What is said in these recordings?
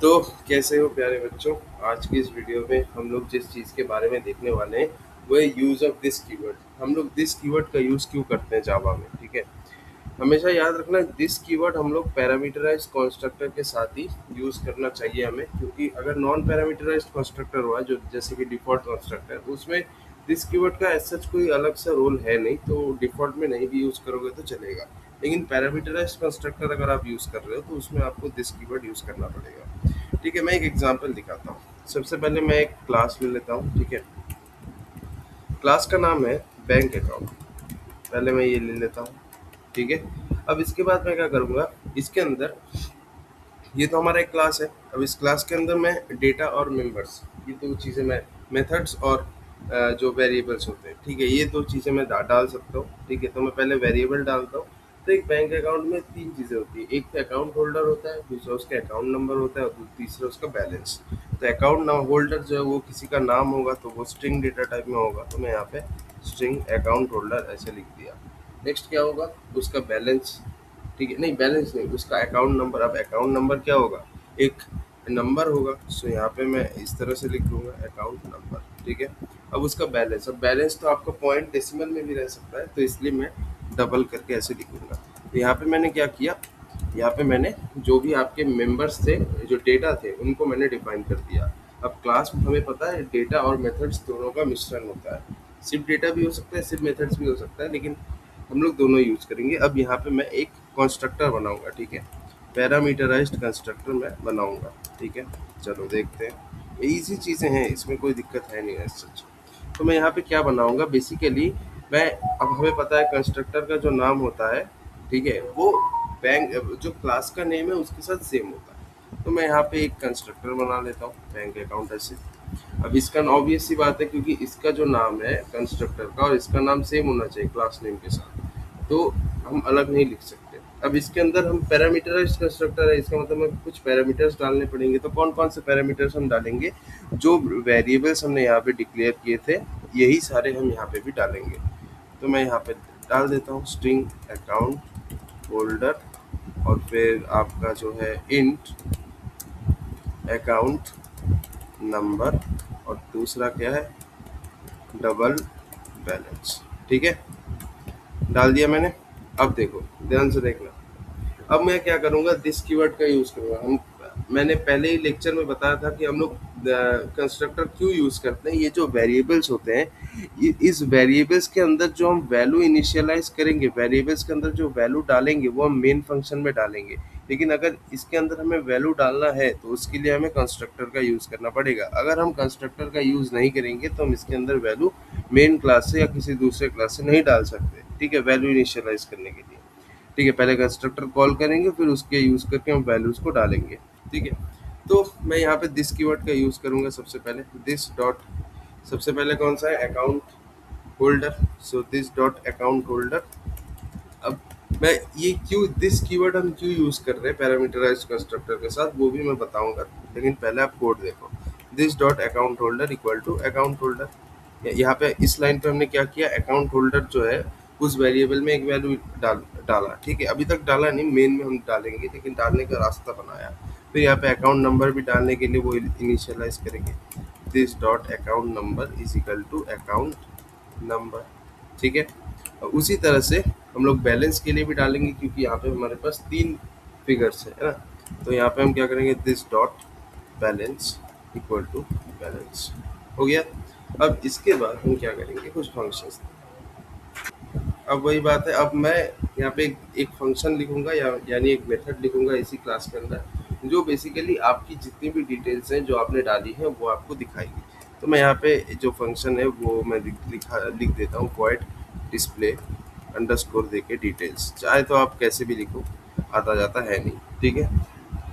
तो कैसे हो प्यारे बच्चों। आज की इस वीडियो में हम लोग जिस चीज़ के बारे में देखने वाले हैं वो है यूज़ ऑफ दिस कीवर्ड। हम लोग दिस कीवर्ड का यूज़ क्यों करते हैं जावा में, ठीक है। हमेशा याद रखना दिस कीवर्ड हम लोग पैरामीटराइज्ड कंस्ट्रक्टर के साथ ही यूज़ करना चाहिए हमें, क्योंकि अगर नॉन पैरामीटराइज्ड कंस्ट्रक्टर हुआ जो जैसे कि डिफ़ॉल्ट कंस्ट्रक्टर, उसमें दिस कीवर्ड का एज सच कोई अलग सा रोल है नहीं, तो डिफ़ॉल्ट में नहीं भी यूज़ करोगे तो चलेगा। लेकिन पैरामीटराइज्ड कंस्ट्रक्टर अगर आप यूज़ कर रहे हो तो उसमें आपको दिस कीवर्ड यूज़ करना पड़ेगा। ठीक है, मैं एक एग्जांपल दिखाता हूँ। सबसे पहले मैं एक क्लास ले लेता हूँ, ठीक है। क्लास का नाम है बैंक अकाउंट। पहले मैं ये ले लेता हूँ, ठीक है। अब इसके बाद मैं क्या करूँगा, इसके अंदर ये तो हमारा एक क्लास है। अब इस क्लास के अंदर मैं डेटा और मेंबर्स, ये दो चीज़ें मैं, मेथड्स और जो वेरिएबल्स होते हैं, ठीक है, ये दो चीज़ें मैं डाल सकता हूँ, ठीक है। तो मैं पहले वेरिएबल डालता हूँ। तो एक बैंक अकाउंट में तीन चीज़ें होती है, एक तो अकाउंट होल्डर होता है, दूसरा उसका अकाउंट नंबर होता है और तीसरा उसका बैलेंस। तो अकाउंट होल्डर जो है वो किसी का नाम होगा तो वो स्ट्रिंग डेटा टाइप में होगा, तो मैं यहाँ पे स्ट्रिंग अकाउंट होल्डर ऐसे लिख दिया। नेक्स्ट क्या होगा, उसका बैलेंस, ठीक है, नहीं बैलेंस नहीं, उसका अकाउंट नंबर। अब अकाउंट नंबर क्या होगा, एक नंबर होगा, सो यहाँ पे मैं इस तरह से लिख दूंगा अकाउंट नंबर, ठीक है। अब उसका बैलेंस, अब बैलेंस तो आपका पॉइंट डेसिमल में भी रह सकता है, तो इसलिए मैं डबल करके ऐसे लिखूंगा। तो यहाँ पे मैंने क्या किया, यहाँ पे मैंने जो भी आपके मेंबर्स थे, जो डेटा थे, उनको मैंने डिफाइन कर दिया। अब क्लास हमें पता है डेटा और मेथड्स दोनों का मिश्रण होता है। सिर्फ डेटा भी हो सकता है, सिर्फ मेथड्स भी हो सकता है, लेकिन हम लोग दोनों यूज करेंगे। अब यहाँ पे मैं एक कंस्ट्रक्टर बनाऊंगा, ठीक है, पैरामीटराइज्ड कंस्ट्रक्टर मैं बनाऊंगा, ठीक है। चलो देखते हैं, इजी चीज़ें हैं, इसमें कोई दिक्कत है नहीं है सच। तो मैं यहाँ पे क्या बनाऊंगा बेसिकली, मैं, अब हमें पता है कंस्ट्रक्टर का जो नाम होता है, ठीक है, वो बैंक जो क्लास का नेम है उसके साथ सेम होता है। तो मैं यहाँ पे एक कंस्ट्रक्टर बना लेता हूँ बैंक अकाउंट ऐसे। अब इसका ऑब्वियस सी बात है, क्योंकि इसका जो नाम है कंस्ट्रक्टर का और इसका नाम सेम होना चाहिए क्लास नेम के साथ, तो हम अलग नहीं लिख सकते। अब इसके अंदर हम पैरामीटराइज्ड कंस्ट्रक्टर है, इसका मतलब हमें कुछ पैरामीटर्स डालने पड़ेंगे। तो कौन कौन से पैरामीटर्स हम डालेंगे, जो वेरिएबल्स हमने यहाँ पे डिक्लेयर किए थे यही सारे हम यहाँ पे भी डालेंगे। तो मैं यहाँ पे डाल देता हूँ स्ट्रिंग अकाउंट होल्डर, और फिर आपका जो है इंट अकाउंट नंबर, और दूसरा क्या है, डबल बैलेंस, ठीक है। डाल दिया मैंने। अब देखो, ध्यान से देखना, अब मैं क्या करूँगा, दिस कीवर्ड का यूज़ करूँगा। हम, मैंने पहले ही लेक्चर में बताया था कि हम लोग कंस्ट्रक्टर क्यों यूज़ करते हैं। ये जो वेरिएबल्स होते हैं, इस वेरिएबल्स के अंदर जो हम वैल्यू इनिशियलाइज करेंगे, वेरिएबल्स के अंदर जो वैल्यू डालेंगे वो हम मेन फंक्शन में डालेंगे। लेकिन अगर इसके अंदर हमें वैल्यू डालना है तो उसके लिए हमें कंस्ट्रक्टर का यूज़ करना पड़ेगा। अगर हम कंस्ट्रक्टर का यूज़ नहीं करेंगे तो हम इसके अंदर वैल्यू मेन क्लास से या किसी दूसरे क्लास से नहीं डाल सकते, ठीक है, वैल्यू इनिशियलाइज करने के लिए। ठीक है, पहले कंस्ट्रक्टर कॉल करेंगे, फिर उसके यूज़ करके हम वैल्यूज़ को डालेंगे, ठीक है। तो मैं यहाँ पे दिस कीवर्ड का यूज़ करूँगा सबसे पहले। दिस डॉट, सबसे पहले कौन सा है, account holder, so this dot account holder. अब मैं ये क्यों दिस कीवर्ड हम क्यों यूज़ कर रहे हैं पैरामीटराइज्ड कंस्ट्रक्टर के साथ, वो भी मैं बताऊंगा, लेकिन पहले आप कोड देखो। This dot account holder equal to account holder. यहाँ पे इस लाइन पे हमने क्या किया, अकाउंट होल्डर जो है उस वेरिएबल में एक वैल्यू डाला, ठीक है। अभी तक डाला नहीं, मेन में हम डालेंगे, लेकिन डालने का रास्ता बनाया। फिर यहाँ पे अकाउंट नंबर भी डालने के लिए वो इनिशियलाइज करेंगे, this dot account number is equal to account number, ठीक है। और उसी तरह से हम लोग बैलेंस के लिए भी डालेंगे, क्योंकि यहाँ पे हमारे पास तीन फिगर्स है ना। तो यहाँ पे हम क्या करेंगे, this dot balance equal to balance, हो गया। अब इसके बाद हम क्या करेंगे, कुछ फंक्शंस। अब वही बात है, अब मैं यहाँ पे एक फंक्शन लिखूंगा, या यानी एक मेथड लिखूंगा इसी क्लास के अंदर, जो बेसिकली आपकी जितनी भी डिटेल्स हैं जो आपने डाली हैं वो आपको दिखाएगी। तो मैं यहाँ पे जो फंक्शन है वो मैं लिख देता हूँ, वॉइड डिस्प्ले अंडरस्कोर देके डिटेल्स। चाहे तो आप कैसे भी लिखो, आता जाता है नहीं, ठीक है।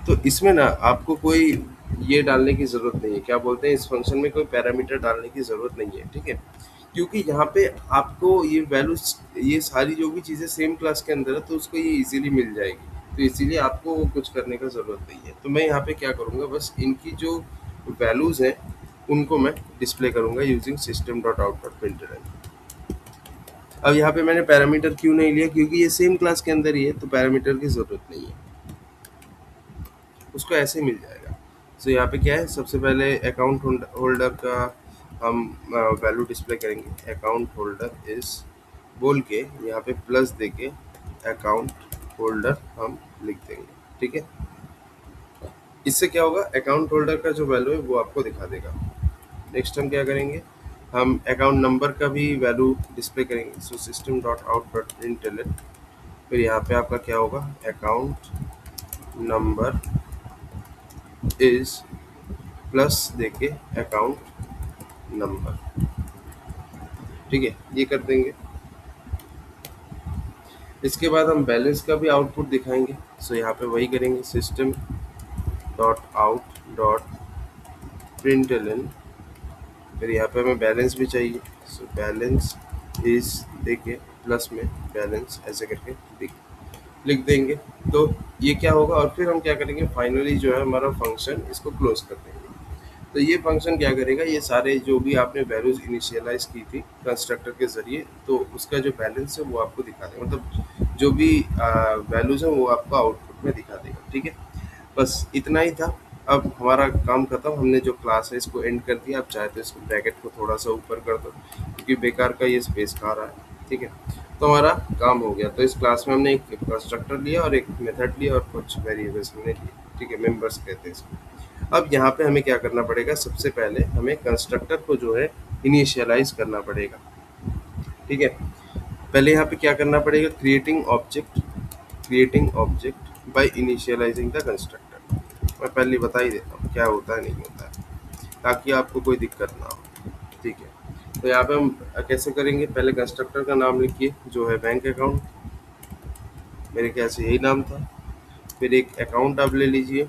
तो इसमें ना आपको कोई ये डालने की ज़रूरत नहीं है, क्या बोलते हैं, इस फंक्शन में कोई पैरामीटर डालने की ज़रूरत नहीं है, ठीक है। क्योंकि यहाँ पे आपको ये वैल्यूज, ये सारी जो भी चीज़ें सेम क्लास के अंदर है, तो उसको ये इजीली मिल जाएगी, तो इसीलिए आपको कुछ करने का ज़रूरत नहीं है। तो मैं यहाँ पे क्या करूँगा, बस इनकी जो वैल्यूज़ हैं उनको मैं डिस्प्ले करूँगा using system dot out dot println. अब यहाँ पे मैंने पैरामीटर क्यों नहीं लिया, क्योंकि ये सेम क्लास के अंदर ही है, तो पैरामीटर की ज़रूरत नहीं है, उसको ऐसे मिल जाएगा। सो यहाँ पे क्या है, सबसे पहले अकाउंट होल्डर का हम वैल्यू डिस्प्ले करेंगे। अकाउंट होल्डर इज बोल के यहाँ पे प्लस दे के अकाउंट होल्डर हम लिख देंगे, ठीक है। इससे क्या होगा, अकाउंट होल्डर का जो वैल्यू है वो आपको दिखा देगा। नेक्स्ट हम क्या करेंगे, हम अकाउंट नंबर का भी वैल्यू डिस्प्ले करेंगे। So system dot out dot println, फिर यहाँ पे आपका क्या होगा, अकाउंट नंबर इज प्लस देके अकाउंट नंबर, ठीक है, ये कर देंगे। इसके बाद हम बैलेंस का भी आउटपुट दिखाएंगे। सो यहाँ पे वही करेंगे, system dot out dot println, फिर यहाँ पे हमें बैलेंस भी चाहिए। सो बैलेंस इज देके प्लस में बैलेंस ऐसे करके लिख देंगे। तो ये क्या होगा, और फिर हम क्या करेंगे, फाइनली जो है हमारा फंक्शन, इसको क्लोज कर देंगे। तो ये फंक्शन क्या करेगा, ये सारे जो भी आपने वैल्यूज इनिशियलाइज की थी कंस्ट्रक्टर के जरिए, तो उसका जो बैलेंस है वो आपको दिखा देगा, मतलब जो भी वैल्यूज है वो आपको आउटपुट में दिखा देगा, ठीक है। बस इतना ही था। अब हमारा काम खत्म, हमने जो क्लास है इसको एंड कर दिया। आप चाहे तो इसको ब्रैकेट को थोड़ा सा ऊपर कर दो, क्योंकि बेकार का ये स्पेस खा रहा है, ठीक है। तो हमारा काम हो गया। तो इस क्लास में हमने एक कंस्ट्रक्टर लिया और एक मेथड लिया और कुछ वेरिएबल्स हमने लिए, ठीक है, मेंबर्स कहते हैं इसको। अब यहाँ पे हमें क्या करना पड़ेगा, सबसे पहले हमें कंस्ट्रक्टर को जो है इनिशियलाइज करना पड़ेगा, ठीक है। पहले यहाँ पे क्या करना पड़ेगा, creating object by initialising the constructor. मैं पहले बता ही देता हूँ क्या होता है नहीं होता है, ताकि आपको कोई दिक्कत ना हो, ठीक है। तो यहाँ पे हम कैसे करेंगे, पहले कंस्ट्रक्टर का नाम लिखिए जो है बैंक अकाउंट, मेरे ख्याल से यही नाम था। फिर एक अकाउंट आप ले लीजिए,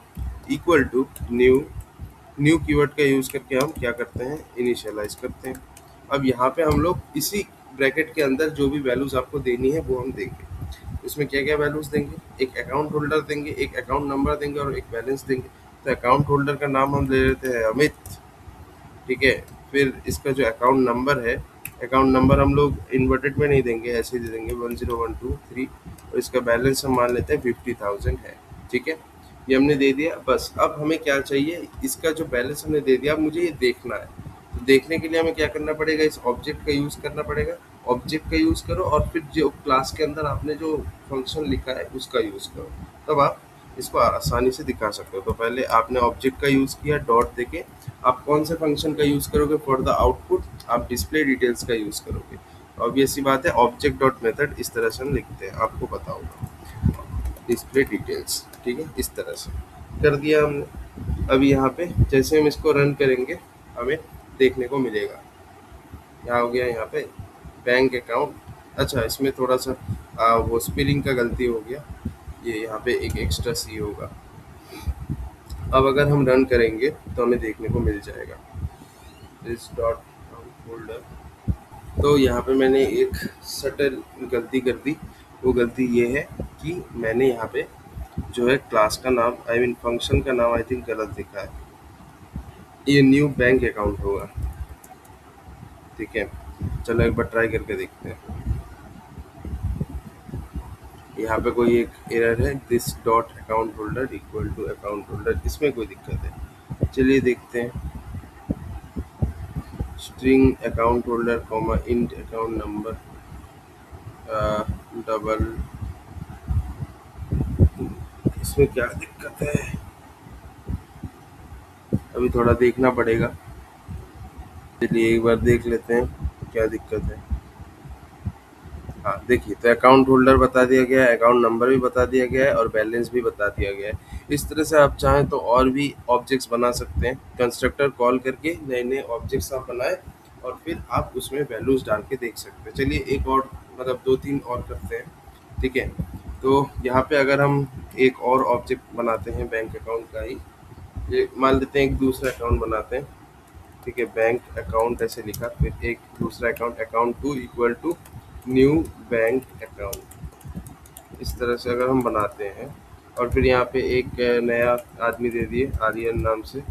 इक्वल टू न्यू कीवर्ड का यूज़ करके हम क्या करते हैं, इनिशियलाइज करते हैं। अब यहाँ पे हम लोग इसी ब्रैकेट के अंदर जो भी वैल्यूज़ आपको देनी है वो हम देंगे। इसमें क्या क्या वैल्यूज़ देंगे, एक अकाउंट होल्डर देंगे, एक अकाउंट नंबर देंगे और एक बैलेंस देंगे। तो अकाउंट होल्डर का नाम हम ले लेते हैं अमित, ठीक है। फिर इसका जो अकाउंट नंबर है, अकाउंट नंबर हम लोग इन्वर्टेड में नहीं देंगे, ऐसे ही दे देंगे 10123, और इसका बैलेंस हम मान लेते हैं 50,000 है, ठीक है। ये हमने दे दिया। बस अब हमें क्या चाहिए, इसका जो बैलेंस हमने दे दिया, अब मुझे ये देखना है। तो देखने के लिए हमें क्या करना पड़ेगा, इस ऑब्जेक्ट का यूज़ करना पड़ेगा। ऑब्जेक्ट का यूज़ करो और फिर जो क्लास के अंदर आपने जो फंक्शन लिखा है उसका यूज़ करो, तब आप इसको आसानी से दिखा सकते हो। तो पहले आपने ऑब्जेक्ट का यूज़ किया, डॉट देके आप कौन से फंक्शन का यूज़ करोगे फॉर द आउटपुट, आप डिस्प्ले डिटेल्स का यूज़ करोगे। ऑब्वियस सी बात है, ऑब्जेक्ट डॉट मेथड इस तरह से हम लिखते हैं, आपको पता होगा, डिस्प्ले डिटेल्स, ठीक है, इस तरह से कर दिया हमने। अब यहाँ पे जैसे हम इसको रन करेंगे हमें देखने को मिलेगा, क्या हो गया यहाँ पे, बैंक अकाउंट। अच्छा, इसमें थोड़ा सा वो स्पेलिंग का गलती हो गया, ये यहाँ पे एक एक्स्ट्रा सी होगा। अब अगर हम रन करेंगे तो हमें देखने को मिल जाएगा दिस डॉट होल्डर। तो यहाँ पे मैंने एक सटल गलती कर दी। वो गलती ये है कि मैंने यहाँ पे जो है क्लास का नाम, आई मीन फंक्शन का नाम आई थिंक गलत लिखा है। ये न्यू बैंक अकाउंट होगा, ठीक है। चलो एक बार ट्राई करके देखते हैं। यहाँ पे कोई एक एरर है, this dot account holder equal to account holder, इसमें कोई दिक्कत है। चलिए देखते हैं, string account holder comma int account number double, इसमें क्या दिक्कत है, अभी थोड़ा देखना पड़ेगा। चलिए एक बार देख लेते हैं क्या दिक्कत है। हाँ देखिए, तो अकाउंट होल्डर बता दिया गया है, अकाउंट नंबर भी बता दिया गया है और बैलेंस भी बता दिया गया है। इस तरह से आप चाहें तो और भी ऑब्जेक्ट्स बना सकते हैं, कंस्ट्रक्टर कॉल करके नए नए ऑब्जेक्ट्स आप बनाएं और फिर आप उसमें वैल्यूज डाल के देख सकते हैं। चलिए एक और, मतलब 2-3 और करते हैं, ठीक है। तो यहाँ पे अगर हम एक और ऑब्जेक्ट बनाते हैं बैंक अकाउंट का ही, ये मान लेते हैं एक दूसरा अकाउंट बनाते हैं, ठीक है, बैंक अकाउंट ऐसे लिखा, फिर एक दूसरा account, account two equal to new bank account, इस तरह से अगर हम बनाते हैं और फिर यहाँ पे एक नया आदमी दे दिए आर्यन नाम से,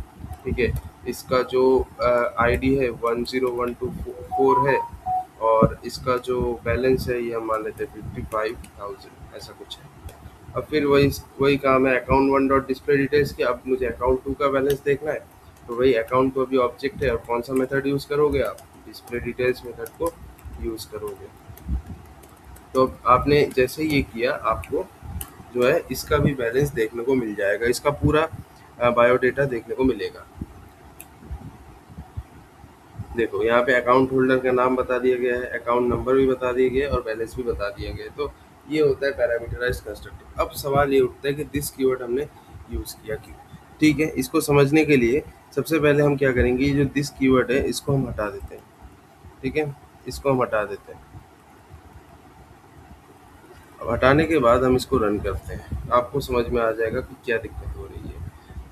ठीक है। इसका जो आईडी है 10124 है और इसका जो बैलेंस है ये हम मान लेते हैं 55,000, ऐसा कुछ है। अब फिर वही वही काम है account one dot display details की। अब मुझे अकाउंट टू का बैलेंस देखना है, तो वही अकाउंट टू अभी ऑब्जेक्ट है और कौन सा मेथड यूज़ करोगे आप, डिस्प्ले डिटेल्स मेथड को यूज़ करोगे। तो आपने जैसे ये किया आपको जो है इसका भी बैलेंस देखने को मिल जाएगा, इसका पूरा बायोडेटा देखने को मिलेगा। देखो यहाँ पे अकाउंट होल्डर का नाम बता दिया गया है, अकाउंट नंबर भी बता दिया गया है और बैलेंस भी बता दिया गया है। तो ये होता है पैरामीटराइज्ड कंस्ट्रक्टर। अब सवाल ये उठता है कि दिस कीवर्ड हमने यूज़ किया क्यों। ठीक है, इसको समझने के लिए सबसे पहले हम क्या करेंगे, ये जो दिस कीवर्ड है इसको हम हटा देते हैं। ठीक है, इसको हम हटा देते हैं। अब हटाने के बाद हम इसको रन करते हैं, आपको समझ में आ जाएगा कि क्या दिक्कत हो रही है।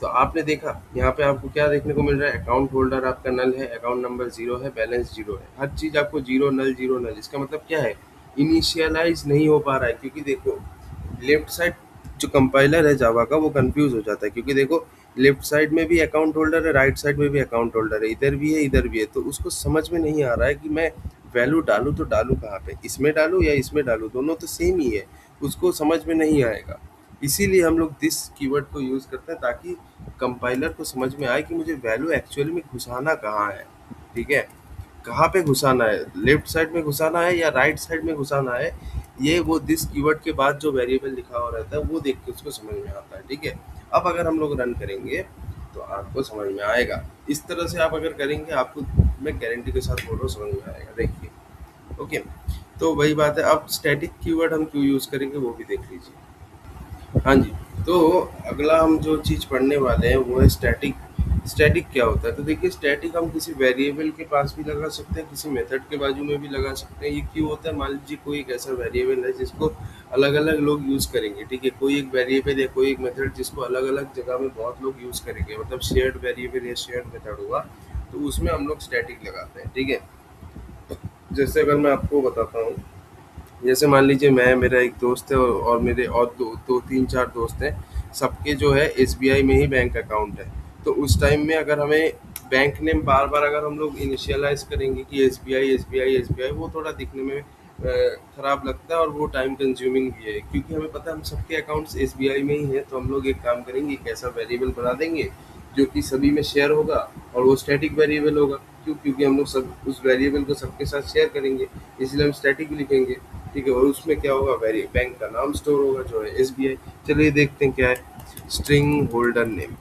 तो आपने देखा यहाँ पे आपको क्या देखने को मिल रहा है, अकाउंट होल्डर आपका नल है, अकाउंट नंबर 0 है, बैलेंस 0 है, हर चीज़ आपको 0 नल 0 नल। इसका मतलब क्या है, इनिशियलाइज नहीं हो पा रहा है, क्योंकि देखो लेफ्ट साइड जो कंपाइलर है जावा का वो कंफ्यूज हो जाता है, क्योंकि देखो लेफ्ट साइड में भी अकाउंट होल्डर है, राइट साइड में भी अकाउंट होल्डर है, इधर भी है इधर भी है, तो उसको समझ में नहीं आ रहा है कि मैं वैल्यू डालूँ तो डालूँ कहाँ पे, इसमें डालूँ या इसमें डालूँ, दोनों तो सेम ही है, उसको समझ में नहीं आएगा। इसीलिए हम लोग दिस कीवर्ड को यूज़ करते हैं ताकि कंपाइलर को समझ में आए कि मुझे वैल्यू एक्चुअली में घुसाना कहाँ है। ठीक है, कहाँ पे घुसाना है, लेफ्ट साइड में घुसाना है या राइट साइड में घुसाना है, ये वो दिस कीवर्ड के बाद जो वेरिएबल लिखा हुआ रहता है वो देख के उसको समझ में आता है। ठीक है, अब अगर हम लोग रन करेंगे तो आपको समझ में आएगा। इस तरह से आप अगर करेंगे आपको मैं गारंटी के साथ बोल रहा हूँ समझ में आएगा। देखिए ओके, तो वही बात है। अब स्टैटिक कीवर्ड हम क्यों यूज़ करेंगे वो भी देख लीजिए। हाँ जी, तो अगला हम जो चीज़ पढ़ने वाले हैं वो है स्टैटिक। स्टैटिक क्या होता है, तो देखिए स्टैटिक हम किसी वेरिएबल के पास भी लगा सकते हैं, किसी मेथड के बाजू में भी लगा सकते हैं। ये क्यों होता है, मान लीजिए कोई एक ऐसा वेरिएबल है जिसको अलग अलग लोग यूज़ करेंगे। ठीक है, कोई एक वेरिएबल या कोई एक मेथड जिसको अलग अलग जगह में बहुत लोग यूज़ करेंगे, मतलब शेयर्ड वेरिएबल या शेयर्ड मेथड हुआ, तो उसमें हम लोग स्टैटिक लगाते हैं। ठीक है, जैसे अगर मैं आपको बताता हूँ, जैसे मान लीजिए मैं, मेरा एक दोस्त है और मेरे और दो तीन चार दोस्त हैं, सबके जो है एसबीआई में ही बैंक अकाउंट है। तो उस टाइम में अगर हमें बैंक नेम बार बार अगर हम लोग इनिशियलाइज करेंगे कि एसबीआई एसबीआई एसबीआई, वो थोड़ा दिखने में ख़राब लगता है और वो टाइम कंज्यूमिंग भी है, क्योंकि हमें पता है हम सबके अकाउंट्स एसबीआई में ही हैं। तो हम लोग एक काम करेंगे, एक ऐसा वेरिएबल बना देंगे जो कि सभी में शेयर होगा और वो स्टैटिक वेरिएबल होगा। क्यों, क्योंकि हम लोग सब उस वेरिएबल को सबके साथ शेयर करेंगे, इसलिए हम स्टैटिक लिखेंगे। ठीक है, और उसमें क्या होगा, वेरी बैंक का नाम स्टोर होगा जो है एसबीआई। चलिए देखते हैं क्या है, स्ट्रिंग होल्डर नेम।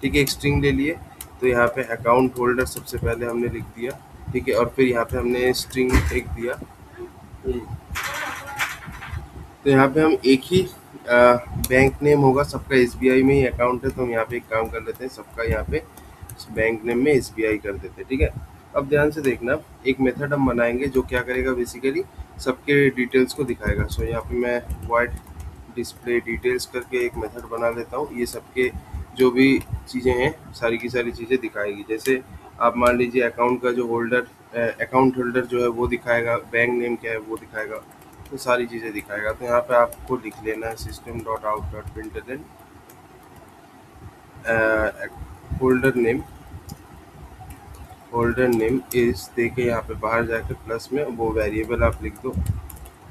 ठीक है, एक स्ट्रिंग ले लिए, तो यहाँ पे अकाउंट होल्डर सबसे पहले हमने लिख दिया। ठीक है, और फिर यहाँ पे हमने स्ट्रिंग एक दिया। तो यहाँ पे हम एक ही बैंक नेम होगा, सबका एसबीआई में ही अकाउंट है, तो हम यहाँ पे एक काम कर लेते हैं, सबका यहाँ पे बैंक नेम में एसबीआई कर देते हैं। ठीक है, अब ध्यान से देखना, एक मेथड हम बनाएंगे जो क्या करेगा, बेसिकली सबके डिटेल्स को दिखाएगा। सो यहाँ पे मैं वाइट डिस्प्ले डिटेल्स करके एक मेथड बना लेता हूँ, ये सबके जो भी चीज़ें हैं सारी की सारी चीज़ें दिखाएगी। जैसे आप मान लीजिए अकाउंट का जो होल्डर, अकाउंट होल्डर जो है वो दिखाएगा, बैंक नेम क्या है वो दिखाएगा, तो सारी चीज़ें दिखाएगा। तो यहाँ पे आपको लिख लेना है system dot out dot println holder name इस देके यहाँ पे बाहर जाकर प्लस में वो वेरिएबल आप लिख दो।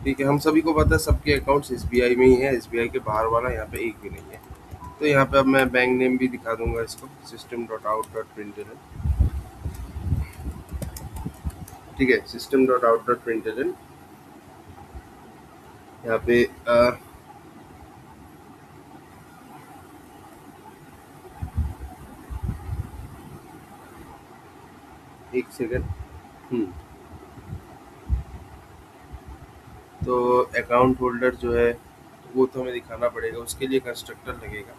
ठीक है, हम सभी को पता है सबके अकाउंट्स एसबीआई में ही है, एसबीआई के बाहर वाला यहाँ पे एक भी नहीं है। तो यहाँ पे अब मैं बैंक नेम भी दिखा दूंगा इसको, system dot out dot println. ठीक है, system dot out dot println यहाँ पे एक सेकेंड। तो अकाउंट होल्डर जो है वो तो हमें दिखाना पड़ेगा, उसके लिए कंस्ट्रक्टर लगेगा।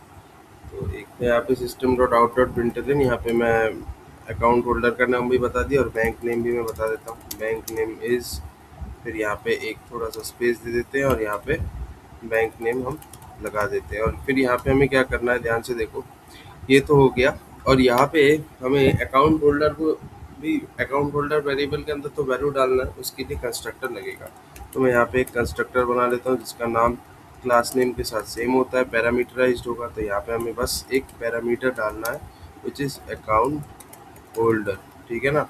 तो एक यहाँ पे system dot out dot println, यहाँ पे मैं अकाउंट होल्डर का नाम भी बता दिया और बैंक नेम भी मैं बता देता हूँ, बैंक नेम इज़, फिर यहाँ पे एक थोड़ा सा स्पेस दे देते हैं और यहाँ पे बैंक नेम हम लगा देते हैं। और फिर यहाँ पे हमें क्या करना है, ध्यान से देखो, ये तो हो गया। और यहाँ पे हमें अकाउंट होल्डर को भी, अकाउंट होल्डर वेरिएबल के अंदर तो वैल्यू डालना है, उसके लिए कंस्ट्रक्टर लगेगा। तो मैं यहाँ पे एक कंस्ट्रक्टर बना लेता हूँ जिसका नाम क्लास नेम के साथ सेम होता है, पैरामीटराइज्ड होगा। तो यहाँ पे हमें बस एक पैरामीटर डालना है विच इज़ अकाउंट होल्डर। ठीक है ना,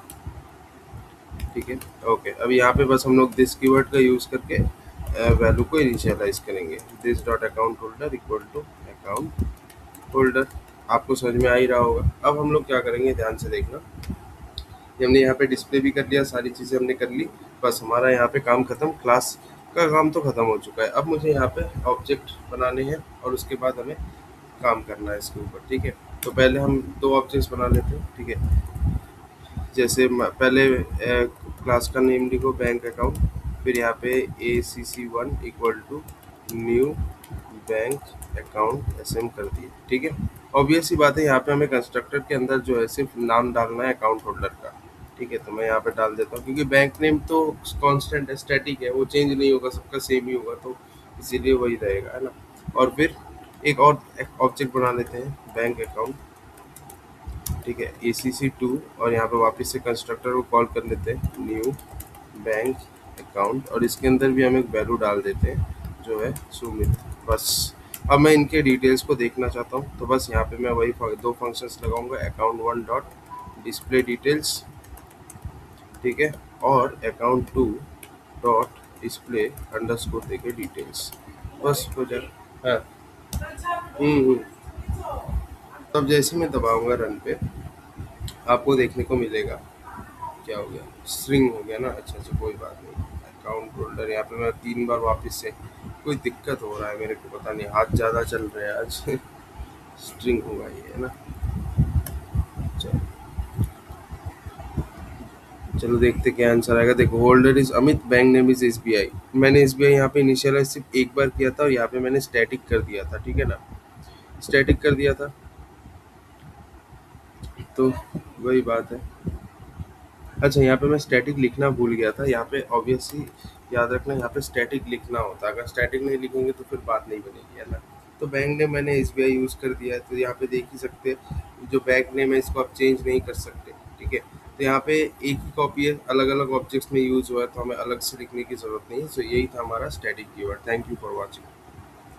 ठीक है ओके। अब यहाँ पे बस हम लोग दिस कीवर्ड का यूज़ करके वैल्यू को इनिशियलाइज करेंगे। This dot account holder equal to account holder. आपको समझ में आ ही रहा होगा। अब हम लोग क्या करेंगे, ध्यान से देखना। ये हमने यहाँ पे डिस्प्ले भी कर लिया, सारी चीज़ें हमने कर ली, बस हमारा यहाँ पे काम खत्म। क्लास का काम तो खत्म हो चुका है। अब मुझे यहाँ पे ऑब्जेक्ट बनाने हैं और उसके बाद हमें काम करना है इसके ऊपर, ठीक है। तो पहले हम दो ऑब्जेक्ट्स बना लेते हैं, ठीक है। जैसे पहले क्लास का नेम लिखो बैंक अकाउंट, फिर यहाँ पे ACC1 equal to new bank account SM कर दिए, ठीक है। ऑब्वियस सी बात है, यहाँ पे हमें कंस्ट्रक्टर के अंदर जो है सिर्फ नाम डालना है अकाउंट होल्डर का, ठीक है। तो मैं यहाँ पे डाल देता हूँ, क्योंकि बैंक नेम तो कांस्टेंट है, स्टैटिक है, वो चेंज नहीं होगा, सबका सेम ही होगा, तो इसीलिए वही रहेगा, है ना। और फिर एक और ऑब्जेक्ट बना लेते हैं, बैंक अकाउंट, ठीक है, ACC2, और यहाँ पे वापस से कंस्ट्रक्टर को कॉल कर लेते हैं न्यू बैंक अकाउंट, और इसके अंदर भी हम एक वैल्यू डाल देते हैं जो है सुमित। बस अब मैं इनके डिटेल्स को देखना चाहता हूँ, तो बस यहाँ पे मैं वही दो फंक्शंस लगाऊंगा, अकाउंट1 डॉट डिस्प्ले डिटेल्स, ठीक है, और अकाउंट2 डॉट डिस्प्ले अंडरस्कोर देके डिटेल्स। बस हो जाए। हाँ। हम्म। तब जैसे मैं दबाऊंगा रन पे, आपको देखने को मिलेगा क्या हो गया, स्ट्रिंग हो गया ना। अच्छा अच्छा, कोई बात नहीं। अकाउंट होल्डर यहाँ पे मैं 3 बार वापस से, कोई दिक्कत हो रहा है मेरे को, पता नहीं, हाथ ज़्यादा चल रहे हैं आज। स्ट्रिंग होगा ये, है ना। चलो चलो देखते क्या आंसर आएगा। देखो, holder is Amit, bank name is SBI। मैंने SBI यहाँ पे इनिशियलाइज सिर्फ एक बार किया था, और यहाँ पे मैंने स्टैटिक कर दिया था, ठीक है ना, स्टैटिक कर दिया था, तो वही बात है। अच्छा, यहाँ पे मैं स्टैटिक लिखना भूल गया था। यहाँ पे ऑब्वियसली याद रखना, यहाँ पे स्टैटिक लिखना होता है। अगर स्टैटिक नहीं लिखेंगे तो फिर बात नहीं बनेगी, है ना। तो बैंक नेम मैंने SBI यूज़ कर दिया है, तो यहाँ पे देख ही सकते हैं, जो बैंक नेम है इसको आप चेंज नहीं कर सकते, ठीक है। तो यहाँ पे एक ही कॉपी है, अलग अलग ऑब्जेक्ट्स में यूज़ हुआ है, तो हमें अलग से लिखने की ज़रूरत नहीं है। सो यही था हमारा static keyword. Thank you for watching.